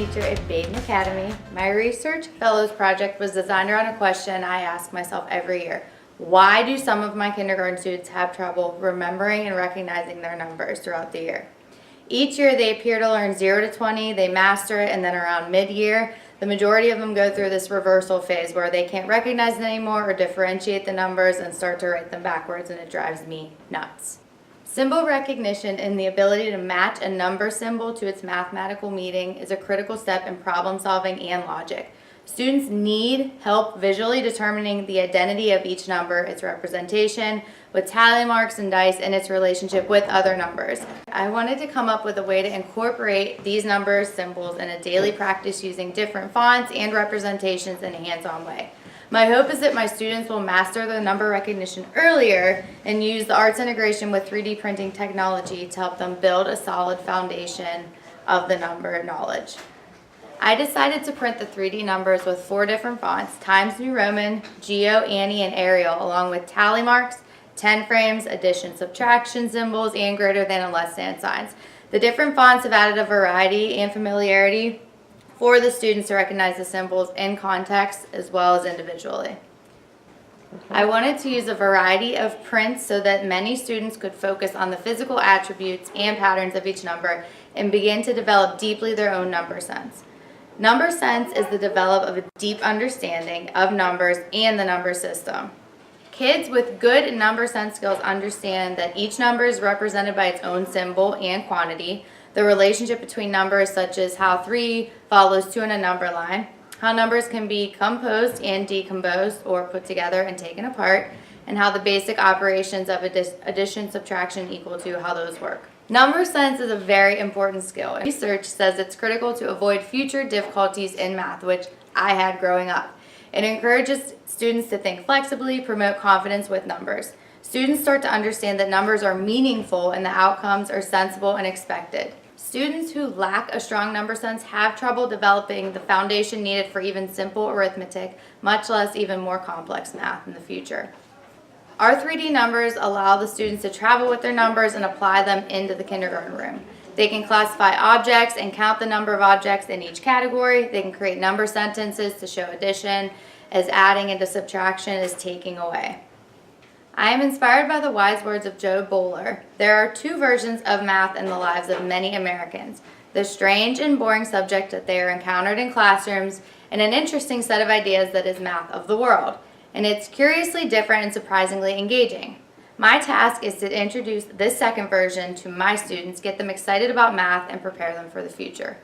teacher at Baden Academy. My research fellows project was designed around a question I ask myself every year. Why do some of my kindergarten students have trouble remembering and recognizing their numbers throughout the year? Each year they appear to learn 0 to 20, they master it, and then around mid-year, the majority of them go through this reversal phase where they can't recognize them anymore or differentiate the numbers and start to write them backwards, and it drives me nuts. Symbol recognition and the ability to match a number symbol to its mathematical meaning is a critical step in problem solving and logic. Students need help visually determining the identity of each number, its representation, with tally marks and dice, and its relationship with other numbers. I wanted to come up with a way to incorporate these numbers, symbols in a daily practice using different fonts and representations in a hands-on way. My hope is that my students will master the number recognition earlier and use the arts integration with 3D printing technology to help them build a solid foundation of the number knowledge. I decided to print the 3D numbers with 4 different fonts: Times New Roman, Geo, Annie, and Ariel, along with tally marks, 10 frames, addition, subtraction symbols, and greater than and less than signs. The different fonts have added a variety and familiarity for the students to recognize the symbols in context as well as individually. I wanted to use a variety of prints so that many students could focus on the physical attributes and patterns of each number and begin to develop deeply their own number sense. Number sense is the develop of a deep understanding of numbers and the number system. Kids with good number sense skills understand that each number is represented by its own symbol and quantity, the relationship between numbers such as how 3 follows 2 in a number line, how numbers can be composed and decomposed or put together and taken apart, and how the basic operations of addition, subtraction, equal to, how those work. Number sense is a very important skill. Research says it's critical to avoid future difficulties in math, which I had growing up. It encourages students to think flexibly, promote confidence with numbers. Students start to understand that numbers are meaningful and the outcomes are sensible and expected. Students who lack a strong number sense have trouble developing the foundation needed for even simple arithmetic, much less even more complex math in the future. Our 3D numbers allow the students to travel with their numbers and apply them into the kindergarten room. They can classify objects and count the number of objects in each category. They can create number sentences to show addition as adding into subtraction as taking away. I am inspired by the wise words of Joe Bowler. There are 2 versions of math in the lives of many Americans: the strange and boring subject that they are encountered in classrooms, and an interesting set of ideas that is math of the world. And it's curiously different and surprisingly engaging. My task is to introduce this second version to my students, get them excited about math, and prepare them for the future.